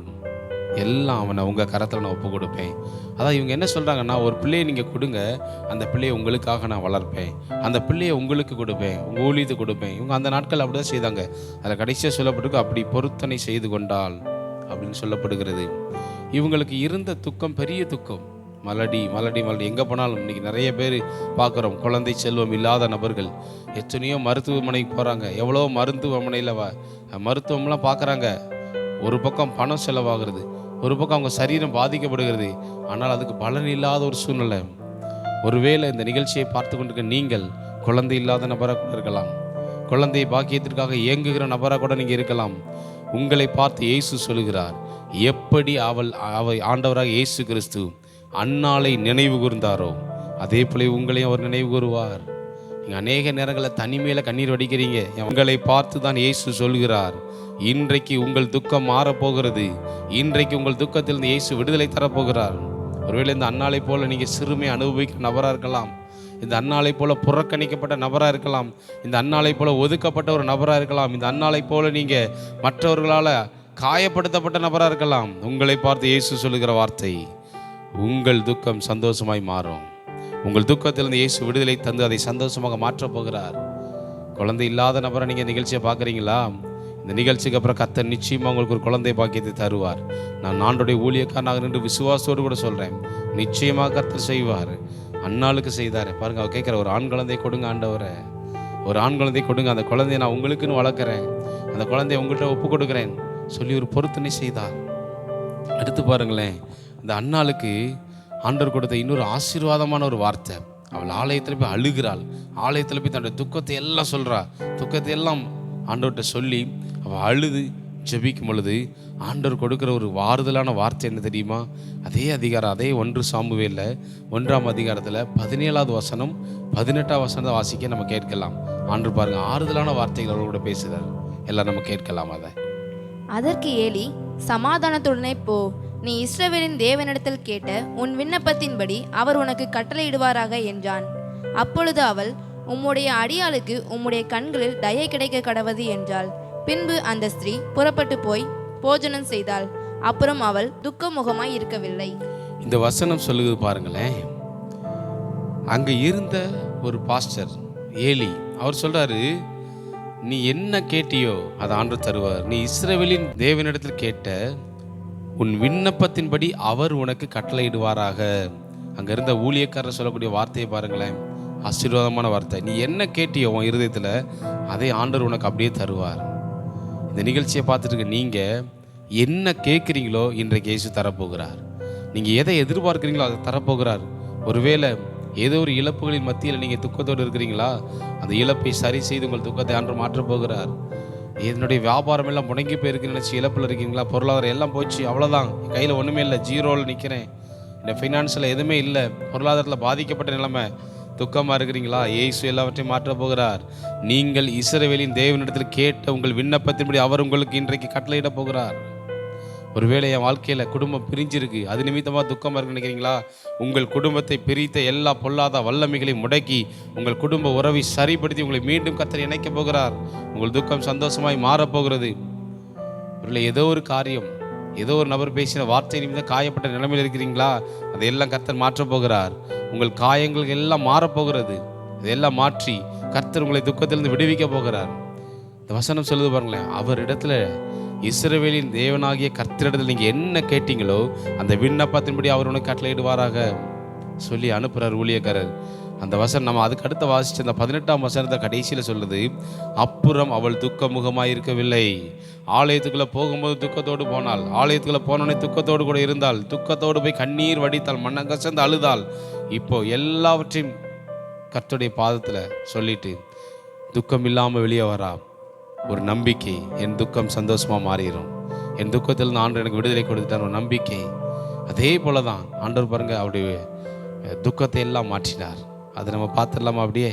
எல்லாம் அவனை உங்கள் கரத்தில் நான் ஒப்பு கொடுப்பேன். அதான் இவங்க என்ன சொல்கிறாங்கன்னா, ஒரு பிள்ளையை நீங்கள் கொடுங்க, அந்த பிள்ளையை உங்களுக்காக நான் வளர்ப்பேன், அந்த பிள்ளையை உங்களுக்கு கொடுப்பேன், உங்கள் ஊழியத்துக்கு கொடுப்பேன். இவங்க அந்த நாட்கள் அப்படி தான் செய்தாங்க. அதில் கடைசியாக சொல்லப்பட்டிருக்கு, அப்படி பொருத்தனை செய்து கொண்டாள் அப்படின்னு சொல்லப்படுகிறது. இவங்களுக்கு இருந்த துக்கம் பெரிய துக்கம். மலடி மலடி மலடி எங்கே போனாலும் இன்றைக்கி நிறைய பேர் பார்க்குறோம், குழந்தை செல்வம் இல்லாத நபர்கள் எத்தனையோ மருத்துவமனைக்கு போகிறாங்க. எவ்வளோ மருத்துவமனையில் மருத்துவம்லாம் பார்க்குறாங்க. ஒரு பக்கம் பணம் செலவாகிறது, ஒரு பக்கம் அவங்க சரீரம் பாதிக்கப்படுகிறது. ஆனால் அதுக்கு பலன் இல்லாத ஒரு சூழ்நிலை. ஒருவேளை இந்த நிகழ்ச்சியை பார்த்து கொண்டிருக்க நீங்கள் குழந்தை இல்லாத நபராக கூட இருக்கலாம், குழந்தை பாக்கியத்திற்காக இயங்குகிற நபராக கூட நீங்கள் இருக்கலாம். உங்களை பார்த்து இயேசு சொல்லுகிறார், எப்படி அவள் ஆண்டவராக இயேசு கிறிஸ்து அன்னாளை நினைவு கூர்ந்தாரோ அதே போல உங்களையும் அவர் நினைவு கூறுவார். நீங்கள் அநேக நேரங்களில் தனிமையில் கண்ணீர் வடிக்கிறீங்க. உங்களை பார்த்து தான் இயேசு சொல்கிறார், இன்றைக்கு உங்கள் துக்கம் மாறப்போகிறது, இன்றைக்கு உங்கள் துக்கத்திலிருந்து இயேசு விடுதலை தரப்போகிறார். ஒருவேளை இந்த அன்னாளை போல நீங்கள் சிறுமை அனுபவிக்கிற நபராக இருக்கலாம், இந்த அன்னாளை போல புறக்கணிக்கப்பட்ட நபராக இருக்கலாம், இந்த அன்னாளை போல ஒதுக்கப்பட்ட ஒரு நபராக இருக்கலாம், இந்த அன்னாளை போல நீங்கள் மற்றவர்களால் காயப்படுத்தப்பட்ட நபராக இருக்கலாம். உங்களை பார்த்து இயேசு சொல்லுகிற வார்த்தை, உங்கள் துக்கம் சந்தோஷமாய் மாறும். உங்கள் துக்கத்திலிருந்து இயேசு விடுதலை தந்து அதை சந்தோஷமாக மாற்றப் போகிறார். குழந்தை இல்லாத நபரை நீங்கள் நிகழ்ச்சியை பார்க்குறீங்களா? இந்த நிகழ்ச்சிக்கு அப்புறம் கர்த்தர் நிச்சயமாக உங்களுக்கு ஒரு குழந்தை பாக்கியத்தை தருவார். நான் ஆண்டவருடைய ஊழியக்காரனாக நின்று விசுவாசத்தோடு கூட சொல்கிறேன், நிச்சயமாக கர்த்தர் செய்வார். அன்னாளுக்கு செய்தார் பாருங்கள். அவர் கேட்குற, ஒரு ஆண் குழந்தை கொடுங்க ஆண்டவரை, ஒரு ஆண் குழந்தை கொடுங்க, அந்த குழந்தைய நான் உங்களுக்குன்னு வளர்க்குறேன், அந்த குழந்தைய உங்கள்கிட்ட ஒப்பு கொடுக்குறேன் சொல்லி ஒரு பொருத்தனை செய்தார். எடுத்து பாருங்களேன், இந்த அன்னாளுக்கு ஆண்டவர் கொடுத்த இன்னொரு ஆசீர்வாதமான ஒரு வார்த்தை. அவள் ஆலயத்தில் போய் அழுகிறாள், ஆலயத்தில் போய் தன்னுடைய துக்கத்தை எல்லாம் சொல்கிறா. துக்கத்தை எல்லாம் ஆண்டவர்கிட்ட சொல்லி அவள் அழுது ஜெபிக்கும் பொழுது ஆண்டவர் கொடுக்குற ஒரு வாறுதலான வார்த்தை என்ன தெரியுமா? அதே அதிகாரம், அதே 1 சாமுவேலில் 1ஆம் அதிகாரத்தில் 17வது வசனம் 18ஆம் வசனத்தை வாசிக்க நம்ம கேட்கலாம். ஆண்டவர் பாருங்க, ஆறுதலான வார்த்தைகள் அவரோட பேசுகிறார். எல்லாம் நம்ம கேட்கலாம். அதை அதற்கு ஏலி, சமாதானத்துடனே போ, நீ இஸ்ரவேலின் தேவனிடத்தில் கேட்ட உன் விண்ணப்பத்தின்படி அவர் உனக்கு கட்டளையிடுவாராக என்றான். அப்பொழுது அவள், உம்முடைய அடியாளுக்கு உம்முடைய கண்களில் தயை கிடைக்க கடவது என்றாள். பின்பு அந்த ஸ்திரீ புறப்பட்டு போய் போஜனம் செய்தாள். அப்புறம் அவள் துக்கமுகமாய் இருக்கவில்லை. இந்த வசனம் சொல்லுது பாருங்களேன். அங்க இருந்த ஒரு பாஸ்டர் ஏலி, அவர் சொல்றாரு, நீ என்ன கேட்டியோ அதை ஆண்டவர் தருவார். நீ இஸ்ரவேலின் தேவனிடத்தில் கேட்ட உன் விண்ணப்பத்தின்படி அவர் உனக்கு கட்டளையிடுவாராக. அங்க இருந்த ஊழியக்காரர் சொல்லக்கூடிய வார்த்தையை பாருங்களேன், ஆசீர்வாதமான வார்த்தை. நீ என்ன கேட்டியோ உன் இருதயத்தில் அதை ஆண்டவர் உனக்கு அப்படியே தருவார். இந்த நிகழ்ச்சியை பார்த்துட்டு இருக்க நீங்கள் என்ன கேட்குறீங்களோ இன்றைக்கு இயேசு தரப்போகிறார். நீங்கள் எதை எதிர்பார்க்குறீங்களோ அதை தரப்போகிறார். ஒருவேளை ஏதோ ஒரு இழப்புகளின் மத்தியில் நீங்கள் துக்கத்தோடு இருக்கிறீங்களா? அந்த இழப்பை சரி செய்து உங்கள் துக்கத்தை ஆண்டவர் மாற்றப் போகிறார். என்னுடைய வியாபாரம் எல்லாம் முடங்கி போயிருக்குன்னு நினச்சி இழப்பில் இருக்கீங்களா? பொருளாதாரம் எல்லாம் போச்சு, அவ்வளோதான், என் கையில் ஒன்றுமே இல்லை, ஜீரோவில் நிற்கிறேன், என் ஃபைனான்ஸில் எதுவுமே இல்லை, பொருளாதாரத்தில் பாதிக்கப்பட்ட நிலைமை, துக்கமாக இருக்கிறீங்களா? இயேசு எல்லாவற்றையும் மாற்றப் போகிறார். நீங்கள் இஸ்ரவேலின் தேவனிடத்தில் கேட்ட உங்கள் விண்ணப்பத்தின்படி அவர் உங்களுக்கு இன்றைக்கு கட்டளையிட போகிறார். ஒருவேளை என் வாழ்க்கையில் குடும்பம் பிரிஞ்சிருக்கு, அது நிமித்தமாக துக்கமாக இருக்குன்னு நினைக்கிறீங்களா? உங்கள் குடும்பத்தை பிரித்த எல்லா பொல்லாத வல்லமைகளை முடக்கி உங்கள் குடும்ப உறவை சரிப்படுத்தி உங்களை மீண்டும் கர்த்தர் இணைக்கப் போகிறார். உங்கள் துக்கம் சந்தோஷமாய் மாறப்போகிறது. ஒருவேளை ஏதோ ஒரு காரியம், ஏதோ ஒரு நபர் பேசின வார்த்தை நிமித்தம் காயப்பட்ட நிலைமையில் இருக்கிறீங்களா? அதையெல்லாம் கர்த்தர் மாற்றப் போகிறார். உங்கள் காயங்கள் எல்லாம் மாறப்போகிறது. இதையெல்லாம் மாற்றி கர்த்தர் உங்களை துக்கத்திலிருந்து விடுவிக்க போகிறார். இந்த வசனம் சொல்லுது பாருங்களேன், அவர் இடத்துல, இஸ்ரவேலின் தேவனாகிய கர்த்தரிடத்தில் நீங்கள் என்ன கேட்டீங்களோ அந்த விண்ணப்பத்தின்படி அவர் உனக்கு கட்டளையிடுவாராக சொல்லி அனுப்புகிறார் ஊழியக்காரர். அந்த வசனம் நம்ம அதுக்கு அடுத்த வாசிச்சு அந்த 18ஆம் வசனத்தை கடைசியில் சொல்லுது, அப்புறம் அவள் துக்க முகமாக இருக்கவில்லை. ஆலயத்துக்குள்ளே போகும்போது துக்கத்தோடு போனாள், ஆலயத்துக்குள்ளே போனோடனே துக்கத்தோடு கூட இருந்தாள், துக்கத்தோடு போய் கண்ணீர் வடித்தாள், மண்ணங்கசந்து அழுதாள். இப்போ எல்லாவற்றையும் கர்த்தருடைய பாதத்தில் சொல்லிட்டு துக்கம் இல்லாமல் வெளியே வரா. ஒரு நம்பிக்கை, என் துக்கம் சந்தோஷமாக மாறிடும், என் துக்கத்தில் ஆண்டவர் எனக்கு விடுதலை கொடுத்துட்டார், ஒரு நம்பிக்கை. அதே போல தான் ஆண்டவர் பாருங்க, அவருடைய துக்கத்தை எல்லாம் மாற்றினார். அதை நம்ம பார்த்துடலாமா? அப்படியே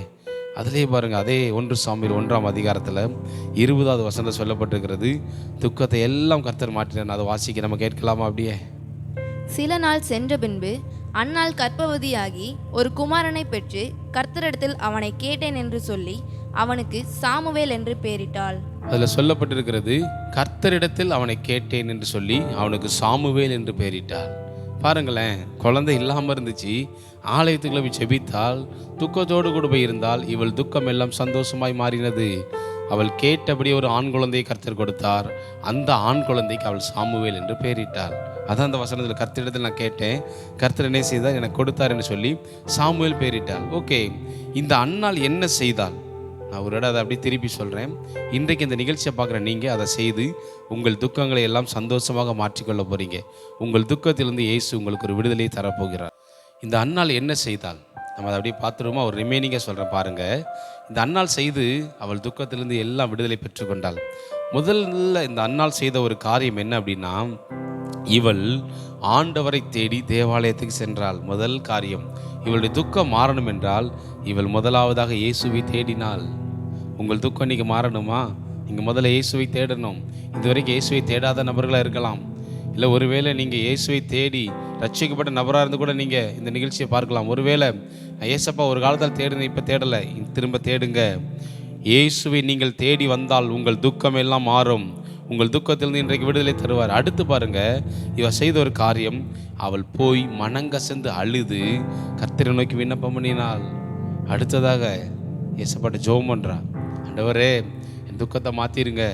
அதிலே பாருங்கள், அதே 1 சாமுவேல் 1ஆம் அதிகாரத்தில் 20வது வசனம் சொல்லப்பட்டிருக்கிறது. துக்கத்தை எல்லாம் கர்த்தர் மாற்றினார். அதை வாசிக்க நம்ம கேட்கலாமா? அப்படியே. சில நாள் சென்ற பின்பு அன்னாள் கர்ப்பவதியாகி ஒரு குமாரனை பெற்று கர்த்தரிடத்தில் அவனை கேட்டேன் என்று சொல்லி அவனுக்கு சாமுவேல் என்று பெயரிட்டாள். அதில் சொல்லப்பட்டிருக்கிறது, கர்த்தரிடத்தில் அவனை கேட்டேன் என்று சொல்லி அவனுக்கு சாமுவேல் என்று பெயரிட்டாள். பாருங்களேன், குழந்தை இல்லாமல் இருந்துச்சு, ஆலயத்துக்குள்ள போய் ஜெபித்தால், துக்கத்தோடு கூட போய் இருந்தால், இவள் துக்கம் எல்லாம் சந்தோஷமாய் மாறினது. அவள் கேட்டபடி ஒரு ஆண் குழந்தையை கர்த்தர் கொடுத்தார். அந்த ஆண் குழந்தைக்கு அவள் சாமுவேல் என்று பெயரிட்டாள். அதான் அந்த வசனத்தில், கர்த்தரிடத்தில் நான் கேட்டேன், கர்த்தர் என்ன செய்தார், எனக்கு கொடுத்தார் என்று சொல்லி சாமுவேல் பெயரிட்டாள். ஓகே, இந்த அன்னாள் என்ன செய்தாள்? நான் ஒரு இடம் அதை அப்படி திருப்பி சொல்கிறேன். இன்றைக்கு இந்த நிகழ்ச்சியை பார்க்குற நீங்கள் அதை செய்து உங்கள் துக்கங்களை எல்லாம் சந்தோஷமாக மாற்றிக்கொள்ள போகிறீங்க. உங்கள் துக்கத்திலிருந்து இயேசு உங்களுக்கு ஒரு விடுதலையை தரப்போகிறார். இந்த அன்னாள் என்ன செய்தாள்? நம்ம அதை அப்படியே பார்த்துருவோமா? ஒரு ரிமைனிங்காக சொல்கிறேன் பாருங்கள். இந்த அன்னாள் செய்து அவள் துக்கத்திலிருந்து எல்லாம் விடுதலை பெற்றுக்கொண்டாள். முதல்ல இந்த அன்னாள் செய்த ஒரு காரியம் என்ன அப்படின்னா, இவள் ஆண்டவரை தேடி தேவாலயத்துக்கு சென்றாள். முதல் காரியம், இவளுடைய துக்கம் மாறணும் என்றால் இவள் முதலாவதாக இயேசுவை தேடினாள். உங்கள் துக்கம் இன்றைக்கி மாறணுமா? நீங்கள் முதல்ல இயேசுவை தேடணும். இதுவரைக்கும் இயேசுவை தேடாத நபர்களாக இருக்கலாம். இல்லை ஒருவேளை நீங்கள் இயேசுவை தேடி ரட்சிக்கப்பட்ட நபராக இருந்து கூட நீங்கள் இந்த நிகழ்ச்சியை பார்க்கலாம். ஒருவேளை ஏசப்பா ஒரு காலத்தில் தேடுங்க, இப்போ தேடலை, திரும்ப தேடுங்க. இயேசுவை நீங்கள் தேடி வந்தால் உங்கள் துக்கம் எல்லாம் மாறும். உங்கள் துக்கத்திலிருந்து இன்றைக்கு விடுதலை தருவார். அடுத்து பாருங்க, இவ செய்த ஒரு காரியம், அவள் போய் மனங்கசந்து அழுது கர்த்தரை நோக்கி விண்ணப்பம் பண்ணினாள். அடுத்ததாக ஏசப்பாட்ட ஜெபம் பண்ணுறா, ஆண்டவரே என் துக்கத்தை மாற்றிருங்க,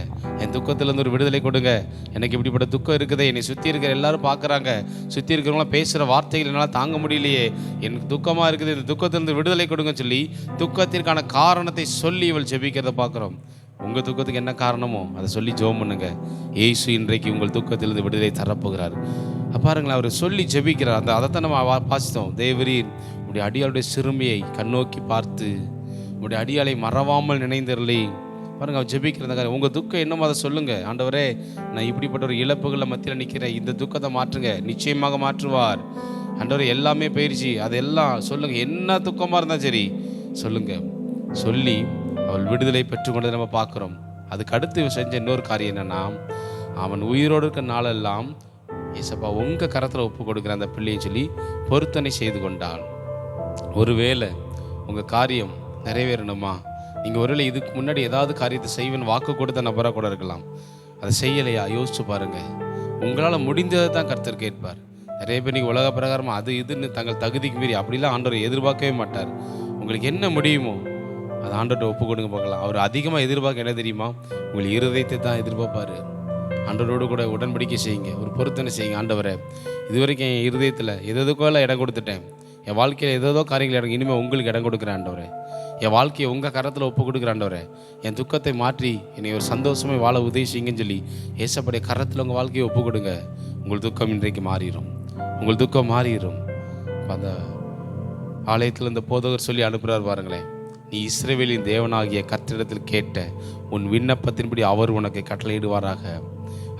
என் துக்கத்திலேருந்து ஒரு விடுதலை கொடுங்க. எனக்கு இப்படிப்பட்ட துக்கம் இருக்குதே, என்னை சுற்றி இருக்கிற எல்லாரும் பார்க்குறாங்க, சுற்றி இருக்கிறவங்களாம் பேசுகிற வார்த்தைகள் என்னால் தாங்க முடியலையே, எனக்கு துக்கமாக இருக்குது, இந்த துக்கத்திலேருந்து விடுதலை கொடுங்கன்னு சொல்லி துக்கத்திற்கான காரணத்தை சொல்லி இவள் ஜெபிக்கிறத பார்க்குறோம். உங்கள் துக்கத்துக்கு என்ன காரணமோ அதை சொல்லி ஜெபம் பண்ணுங்க. இயேசு இன்றைக்கு உங்கள் துக்கத்திலிருந்து விடுதலை தரப்போகிறார். பாருங்களேன், அவர் சொல்லி ஜெபிக்கிறார். அதைத்தான் நம்ம வாசித்தோம். தேவரீர் உடைய அடியாளுடைய சிறுமியை கண்ணோக்கி பார்த்து உடைய அடியாளை மறவாமல் நினைந்தருளி. பாருங்க, அவர் ஜெபிக்கிறத உங்கள் துக்கம் என்னமோ அதை சொல்லுங்கள். ஆண்டவரே, நான் இப்படிப்பட்ட ஒரு இழப்புகளில் மத்தியில் நிற்கிறேன், இந்த துக்கத்தை மாற்றுங்க. நிச்சயமாக மாற்றுவார். ஆண்டவரே, எல்லாமே போயிடுச்சு, அதெல்லாம் சொல்லுங்கள். என்ன துக்கமாக இருந்தால் சரி சொல்லுங்கள். சொல்லி அவள் விடுதலை பெற்றுக்கொண்டதை நம்ம பார்க்குறோம். அதுக்கு அடுத்து செஞ்ச இன்னொரு காரியம் என்னென்னா, அவன் உயிரோடு இருக்க நாளெல்லாம் ஏசப்பா உங்கள் கரத்தில் ஒப்பு கொடுக்குற அந்த பிள்ளையை சொல்லி பொருத்தனை செய்து கொண்டாள். ஒருவேளை உங்கள் காரியம் நிறைவேறணுமா, நீங்கள் ஒருவேளை இதுக்கு முன்னாடி ஏதாவது காரியத்தை செய்வேன் வாக்கு கொடுத்த நபராக கூட இருக்கலாம். அதை செய்யலையா யோசிச்சு பாருங்கள். உங்களால் முடிந்ததை தான் கர்த்தர் கேட்பார். நிறைய பேர் நீங்கள் உலக பிரகாரமாக அது இதுன்னு தங்கள் தகுதிக்கு மீறி அப்படிலாம் ஆண்டவர் எதிர்பார்க்கவே மாட்டார். உங்களுக்கு என்ன முடியுமோ அது ஆண்டவர்கிட்ட ஒப்பு கொடுங்க பார்க்கலாம். அவர் அதிகமாக எதிர்பார்க்க என்ன தெரியுமா, உங்கள் இருதயத்தை தான் எதிர்பார்ப்பார். ஆண்டவரோடு கூட உடன்படிக்கை செய்யுங்க, ஒரு பொருத்தனை செய்யுங்க. ஆண்டவரை, இதுவரைக்கும் என் இருதயத்தில் எதோக்கோலாம் இடம் கொடுத்துட்டேன், என் வாழ்க்கையில் ஏதோ காரியங்கள் இடம், இனிமேல் உங்களுக்கு இடம் கொடுக்குறேன் ஆண்டவரே. என் வாழ்க்கையை உங்கள் கரத்தில் ஒப்பு கொடுக்குற ஆண்டவரே. என் துக்கத்தை மாற்றி என்னை ஒரு சந்தோஷமாக வாழ உதவி செய்யுங்கன்னு சொல்லி ஏசப்படைய கரத்தில் உங்கள் வாழ்க்கையை ஒப்பு கொடுங்க. உங்கள் துக்கம் இன்றைக்கு மாறிடும். உங்கள் துக்கம் மாறிடும். அந்த ஆலயத்தில் இந்த போதகர் சொல்லி அனுப்புகிறார் பாருங்களேன், நீ இஸ்ரவேலின் தேவனாகிய கர்த்தரிடத்தில் கேட்ட உன் விண்ணப்பத்தின்படி அவர் உனக்கு கட்டளையிடுவாராக.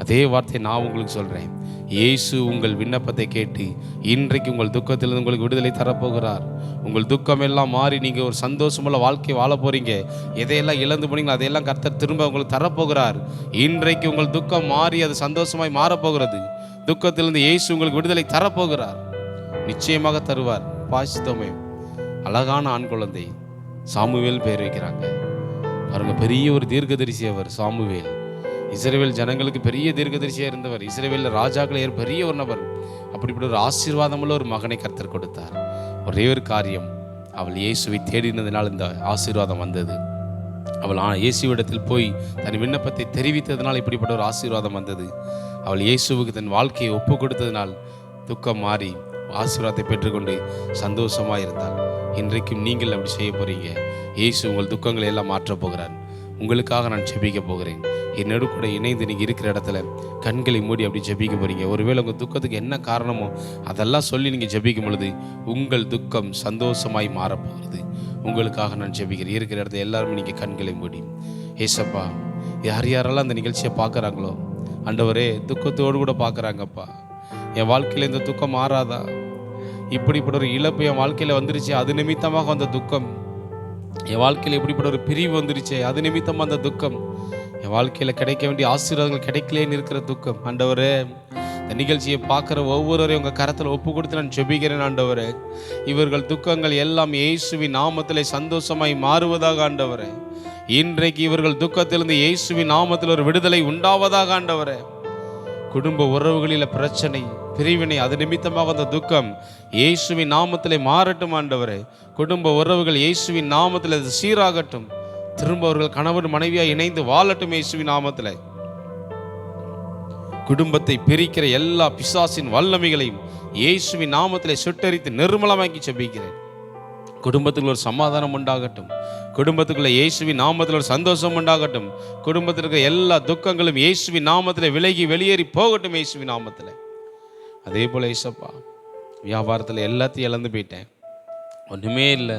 அதே வார்த்தையை நான் உங்களுக்கு சொல்கிறேன். இயேசு உங்கள் விண்ணப்பத்தை கேட்டு இன்றைக்கு உங்கள் துக்கத்திலிருந்து உங்களுக்கு விடுதலை தரப்போகிறார். உங்கள் துக்கம் எல்லாம் மாறி நீங்கள் ஒரு சந்தோஷமுள்ள வாழ்க்கை வாழ போகிறீங்க. எதையெல்லாம் இழந்து போனீங்களோ அதையெல்லாம் கர்த்தர் திரும்ப உங்களுக்கு தரப்போகிறார். இன்றைக்கு உங்கள் துக்கம் மாறி அது சந்தோஷமாய் மாறப்போகிறது. துக்கத்திலிருந்து இயேசு உங்களுக்கு விடுதலை தரப்போகிறார். நிச்சயமாக தருவார். பாசித்தோமே, அழகான ஆண் குழந்தை சாமுவேல் பேர் வைக்கிறாங்க பாருங்க. பெரிய ஒரு தீர்க்கதரிசி அவர் சாமுவேல். இஸ்ரவேல் ஜனங்களுக்கு பெரிய தீர்க்கதரிசியாக இருந்தவர். இஸ்ரவேல் ராஜாக்களே பெரிய ஒரு நபர். அப்படிப்பட்ட ஒரு ஆசீர்வாதமுள்ள ஒரு மகனை கர்த்தர் கொடுத்தார். ஒரே ஒரு காரியம், அவள் இயேசுவை தேடினதினால் இந்த ஆசீர்வாதம் வந்தது. அவள் இயேசுவிடத்தில் போய் தன் விண்ணப்பத்தை தெரிவித்ததினால் இப்படிப்பட்ட ஒரு ஆசீர்வாதம் வந்தது. அவள் இயேசுவுக்கு தன் வாழ்க்கையை ஒப்பு கொடுத்ததினால் துக்கம் மாறி ஆசீர்வாதத்தை பெற்றுக்கொண்டு சந்தோஷமாக இருந்தாள். இன்றைக்கும் நீங்கள் அப்படி செய்ய போகிறீங்க. இயேசு உங்கள் துக்கங்களை எல்லாம் மாற்றப் போகிறார். உங்களுக்காக நான் ஜெபிக்க போகிறேன். என்னோடு கூட இணைந்து நீங்கள் இருக்கிற இடத்துல கண்களை மூடி அப்படி ஜெபிக்க போகிறீங்க. ஒருவேளை உங்கள் துக்கத்துக்கு என்ன காரணமோ அதெல்லாம் சொல்லி நீங்கள் ஜெபிக்கும் பொழுது உங்கள் துக்கம் சந்தோஷமாய் மாறப்போகிறது. உங்களுக்காக நான் ஜெபிக்கிறேன். இருக்கிற இடத்துல எல்லாருமே நீங்கள் கண்களை மூடி, ஏசப்பா, யாரெல்லாம் அந்த நிகழ்ச்சியை பார்க்குறாங்களோ ஆண்டவரே, துக்கத்தோடு கூட பார்க்குறாங்கப்பா, என் வாழ்க்கையில் இந்த துக்கம் மாறாதா, இப்படிப்பட்ட ஒரு இழப்பு என் வாழ்க்கையில் வந்துருச்சு, அது நிமித்தமாக வந்த துக்கம். என் வாழ்க்கையில் இப்படிப்பட்ட ஒரு பிரிவு வந்துருச்சு, அது நிமித்தமாக அந்த துக்கம். என் வாழ்க்கையில் கிடைக்க வேண்டிய ஆசீர்வாதங்கள் கிடைக்கலேன்னு இருக்கிற துக்கம். ஆண்டவரே, இந்த நிகழ்ச்சியை பார்க்குற ஒவ்வொருவரையும் உங்கள் கரத்தில் ஒப்பு கொடுத்து நான் ஜெபிக்கிறேன். ஆண்டவரே, இவர்கள் துக்கங்கள் எல்லாம் இயேசுவின் நாமத்திலே சந்தோஷமாய் மாறுவதாக. ஆண்டவரே, இன்றைக்கு இவர்கள் துக்கத்திலிருந்து இயேசுவின் நாமத்தில் ஒரு விடுதலை உண்டாவதாக. ஆண்டவரே, குடும்ப உறவுகளில் பிரச்சனை, பிரிவினை, அது நிமித்தமாக அந்த துக்கம் இயேசுவின் நாமத்திலே மாறட்டும். ஆண்டவரே, குடும்ப உறவுகள் இயேசுவின் நாமத்தில் அது சீராகட்டும். திரும்ப அவர்கள் கணவன் மனைவியாக இணைந்து வாழட்டும் இயேசுவின் நாமத்தில். குடும்பத்தை பிரிக்கிற எல்லா பிசாசின் வல்லமைகளையும் இயேசுவின் நாமத்திலே சுட்டரித்து நிர்மலமாக்கி ஜெபிக்கிறேன். குடும்பத்துக்குள்ள ஒரு சமாதானம் உண்டாகட்டும். குடும்பத்துக்குள்ள இயேசுவின் நாமத்தில் ஒரு சந்தோஷம் உண்டாகட்டும். குடும்பத்தில் இருக்கிற எல்லா துக்கங்களும் இயேசுவின் நாமத்தில் விலகி வெளியேறி போகட்டும் இயேசுவின் நாமத்தில். அதே போல் ஏசப்பா, வியாபாரத்தில் எல்லாத்தையும் இழந்து போயிட்டேன், ஒன்றுமே இல்லை.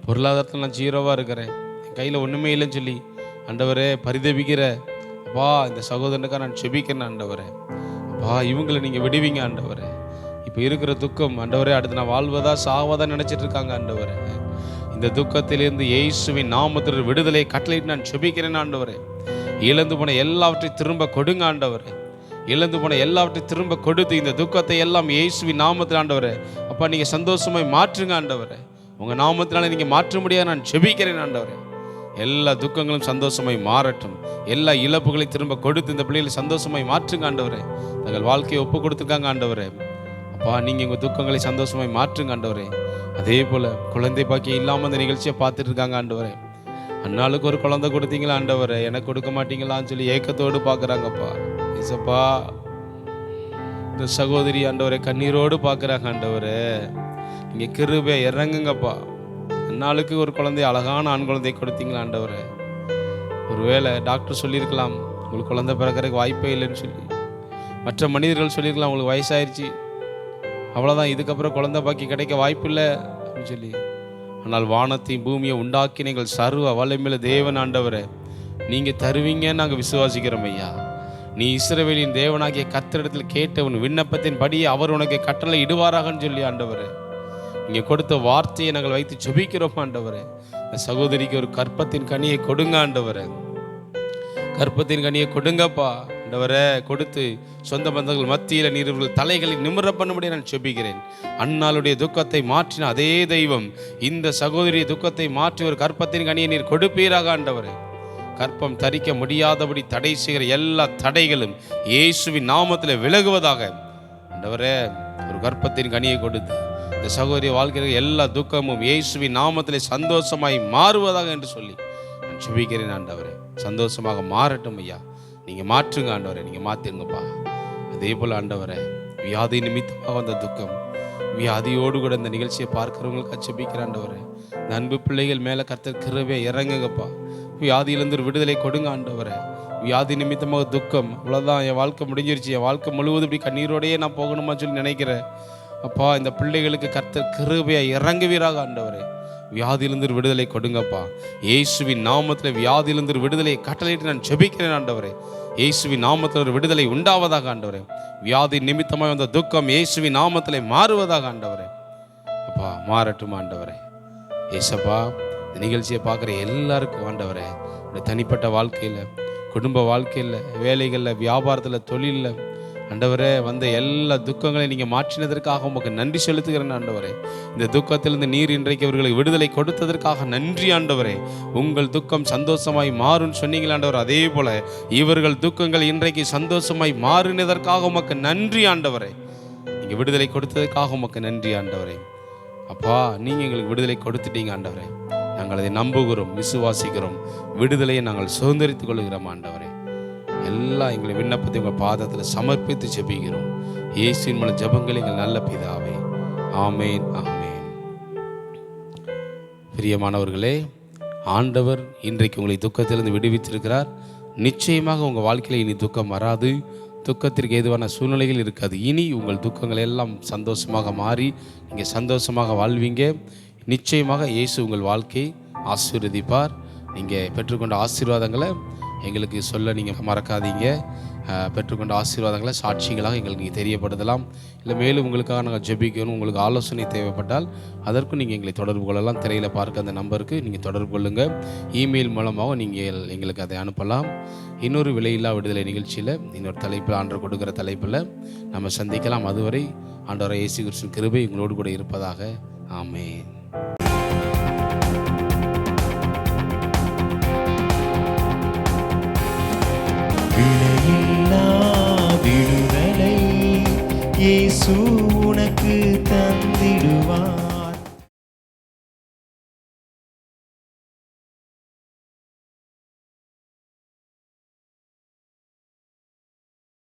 பொருளாதாரத்தில் நான் ஜீரோவாக இருக்கிறேன், என் கையில் ஒன்றுமே இல்லைன்னு சொல்லி ஆண்டவரே பரிதபிக்கிற அப்பா, இந்த சகோதரனுக்காக நான் செபிக்கிறேன். ஆண்டவரே, அப்பா, இவங்களை நீங்கள் விடுவீங்க. ஆண்டவரே, இப்போ இருக்கிற துக்கம் ஆண்டவரே, அடுத்து நான் வாழ்வதா சாவதா நினச்சிட்டு இருக்காங்க. ஆண்டவரே, இந்த துக்கத்திலிருந்து இயேசுவின் நாமத்தில் விடுதலை கட்டளையிட்டு நான் செபிக்கிறேன். ஆண்டவரே, இழந்து போன எல்லாவற்றையும் திரும்ப கொடுங்க. ஆண்டவரே, இழந்து போன எல்லாவற்றையும் திரும்ப கொடுத்து இந்த துக்கத்தை எல்லாம் இயேசுவின் நாமத்தில் ஆண்டவரே, அப்பா, நீங்கள் சந்தோஷமாய் மாற்றுங்க. ஆண்டவரே, உங்கள் நாமத்தினால நீங்கள் மாற்ற முடியாது நான் செபிக்கிறேன். ஆண்டவரே, எல்லா துக்கங்களும் சந்தோஷமாய் மாறட்டும். எல்லா இழப்புகளையும் திரும்ப கொடுத்து இந்த பிள்ளைகளை சந்தோஷமாய் மாற்றுங்க. ஆண்டவரே, தங்கள் வாழ்க்கையை ஒப்பு கொடுத்துருக்காங்க. ஆண்டவரே, அப்பா, நீங்கள் உங்கள் துக்கங்களை சந்தோஷமாய் மாற்றுங்க. ஆண்டவரே, அதே போல் குழந்தை பாக்கியம் இல்லாமல் அந்த நிகழ்ச்சியை பார்த்துட்டு இருக்காங்க. ஆண்டவரே, அண்ணாளுக்கு ஒரு குழந்தை கொடுத்தீங்களா ஆண்டவரே, எனக்கு கொடுக்க மாட்டீங்களான்னு சொல்லி ஏக்கத்தோடு பார்க்குறாங்கப்பா. ஏசப்பா, இந்த சகோதரி ஆண்டவரே கண்ணீரோடு பார்க்குறாங்க. ஆண்டவரே, நீங்கள் கிருபை இறங்குங்கப்பா. அண்ணாளுக்கு ஒரு குழந்தை, அழகான ஆண் குழந்தை கொடுத்தீங்களா ஆண்டவரே. ஒருவேளை டாக்டர் சொல்லியிருக்கலாம் உங்களுக்கு குழந்தை பிறக்கிறதுக்கு வாய்ப்பே இல்லைன்னு சொல்லி, மற்ற மனிதர்கள் சொல்லியிருக்கலாம் உங்களுக்கு வயசாயிருச்சு, அவ்வளோதான், இதுக்கப்புறம் குழந்தை பாக்கி கிடைக்க வாய்ப்பு இல்லை அப்படின்னு சொல்லி. ஆனால் வானத்தையும் பூமியை உண்டாக்கி நீங்கள் சர்வ வல்லமையுள்ள தேவன் ஆண்டவரே, நீங்கள் தருவீங்கன்னு நாங்கள் விசுவாசிக்கிறோம் ஐயா. நீ இஸ்ரவேலின் தேவனாகிய கர்த்தரிடத்தில் கேட்ட உன் விண்ணப்பத்தின் படியே அவர் உனக்கு கட்டளை இடுவாராகன்னு சொல்லி ஆண்டவரே, நீங்கள் கொடுத்த வார்த்தையை நாங்கள் வைத்து ஜெபிக்கிறோம். ஆண்டவரே, இந்த சகோதரிக்கு ஒரு கற்பத்தின் கனியை கொடுங்க. ஆண்டவரே, கற்பத்தின் கனியை கொடுங்கப்பா. ஆண்டவரே, கொடுத்து சொந்த பந்தங்கள் மத்தியில் நீர்கள் தலைகளை நிமிர பண்ணும்படி நான் ஜெபிக்கிறேன். அண்ணாளுடைய துக்கத்தை மாற்றின அதே தெய்வம் இந்த சகோதரிய துக்கத்தை மாற்றி ஒரு கற்பத்தின் கனியை நீர் கொடுப்பீராக. ஆண்டவரே, கற்பம் தரிக்க முடியாதபடி தடை செய்கிற எல்லா தடைகளும் இயேசுவின் நாமத்தில் விலகுவதாக. ஆண்டவரே, ஒரு கற்பத்தின் கனியை கொடுத்து இந்த சகோதரிய வாழ்க்கையில் எல்லா துக்கமும் இயேசுவின் நாமத்தில் சந்தோஷமாய் மாறுவதாக என்று சொல்லி நான் ஜெபிக்கிறேன். ஆண்டவரே, சந்தோஷமாக மாறட்டும் ஐயா. நீங்கள் மாற்றுங்க ஆண்டவரே, நீங்கள் மாற்றிருங்கப்பா. அதே போல் ஆண்டவரே, வியாதி நிமித்தமாக வந்த துக்கம், வியாதியோடு கூட இந்த நிகழ்ச்சியை பார்க்குறவங்களுக்கு ஜெபிக்கிற ஆண்டவரே, இந்த அன்பு பிள்ளைகள் மேலே கர்த்தர் கிருபையை இறங்குங்கப்பா. வியாதியிலேருந்து ஒரு விடுதலை கொடுங்க ஆண்டவரே. வியாதி நிமித்தமாக துக்கம், அவ்வளோதான், என் வாழ்க்கை முடிஞ்சிருச்சு, என் வாழ்க்கை முழுவதும் இப்படி கண்ணீரோடையே நான் போகணுமா சொல்லி நினைக்கிறேன். அப்பா, இந்த பிள்ளைகளுக்கு கர்த்தர் கிருபையை இறங்குவீராக. ஆண்டவரே, வியாதியிலிருந்து விடுதலை கொடுங்கப்பா. இயேசுவின் நாமத்தில் வியாதியிலிருந்து விடுதலையை கட்டளையிட்டு நான் ஜெபிக்கிறேன். ஆண்டவரே, இயேசுவின் நாமத்தில் ஒரு விடுதலை உண்டாவதாக. ஆண்டவரே, வியாதி நிமித்தமாக வந்த துக்கம் இயேசுவின் நாமத்தில் மாறுவதாக. ஆண்டவரே, அப்பா, மாறட்டும். ஆண்டவரே, ஏசப்பா, இந்த நிகழ்ச்சியை பார்க்குற எல்லாருக்கும் ஆண்டவரே, தனிப்பட்ட வாழ்க்கையில், குடும்ப வாழ்க்கையில், வேலைகளில், வியாபாரத்தில், தொழிலில் ஆண்டவரே வந்த எல்லா துக்கங்களையும் நீங்கள் மாற்றினதற்காக உமக்கு நன்றி செலுத்துகிறேன். ஆண்டவரே, இந்த துக்கத்திலிருந்து நீர் இன்றைக்கு அவர்களுக்கு விடுதலை கொடுத்ததற்காக நன்றி. ஆண்டவரே, உங்கள் துக்கம் சந்தோஷமாய் மாறும் சொன்னீங்களா ஆண்டவர், அதே போல இவர்கள் துக்கங்கள் இன்றைக்கு சந்தோஷமாய் மாறினதற்காக உமக்கு நன்றி. ஆண்டவரே, நீங்கள் விடுதலை கொடுத்ததற்காக உமக்கு நன்றி. ஆண்டவரே, அப்பா, நீங்கள் எங்களுக்கு விடுதலை கொடுத்துட்டீங்க. ஆண்டவரே, நாங்கள் அதை நம்புகிறோம், விசுவாசிக்கிறோம், விடுதலையை நாங்கள் சுதந்திரித்துக் கொள்கிறோம். ஆண்டவரே, எல்லாம் எங்களை விண்ணப்பத்தை உங்கள் பாதத்தில் சமர்ப்பித்து ஜெபிக்கிறோம். இயேசுவின் மூலம் ஜெபங்கள் எங்கள் நல்ல பிதாவே, ஆமேன், ஆமேன். பிரியமானவர்களே, ஆண்டவர் இன்றைக்கு உங்களை துக்கத்திலிருந்து விடுவித்திருக்கிறார். நிச்சயமாக உங்கள் வாழ்க்கையில் இனி துக்கம் வராது, துக்கத்திற்கு ஏதுவான சூழ்நிலைகள் இருக்காது. இனி உங்கள் துக்கங்கள் எல்லாம் சந்தோஷமாக மாறி நீங்கள் சந்தோஷமாக வாழ்வீங்க. நிச்சயமாக இயேசு உங்கள் வாழ்க்கையை ஆசீர்வதிப்பார். நீங்கள் பெற்றுக்கொண்ட ஆசீர்வாதங்களை எங்களுக்கு சொல்ல நீங்கள் மறக்காதீங்க. பெற்றுக்கொண்ட ஆசீர்வாதங்களை சாட்சிகளாக எங்களுக்கு நீங்கள் தெரியப்படுத்தலாம். இல்லை மேலும் உங்களுக்காக நாங்கள் ஜெபிக்கணும், உங்களுக்கு ஆலோசனை தேவைப்பட்டால் அதற்கும் நீங்கள் எங்களை தொடர்பு கொள்ளலாம். திரையில் பார்க்க அந்த நம்பருக்கு நீங்கள் தொடர்பு கொள்ளுங்கள். இமெயில் மூலமாக நீங்கள் எங்களுக்கு அதை அனுப்பலாம். இன்னொரு விலையில்லா விடுதலை நிகழ்ச்சியில் இன்னொரு தலைப்பில் ஆண்டவர் கொடுக்குற தலைப்பில் நம்ம சந்திக்கலாம். அதுவரை ஆண்டவராகிய இயேசு கிறிஸ்துவின் கிருபை உங்களோடு கூட இருப்பதாக. ஆமென். விடுதலை இயேசு உனக்கு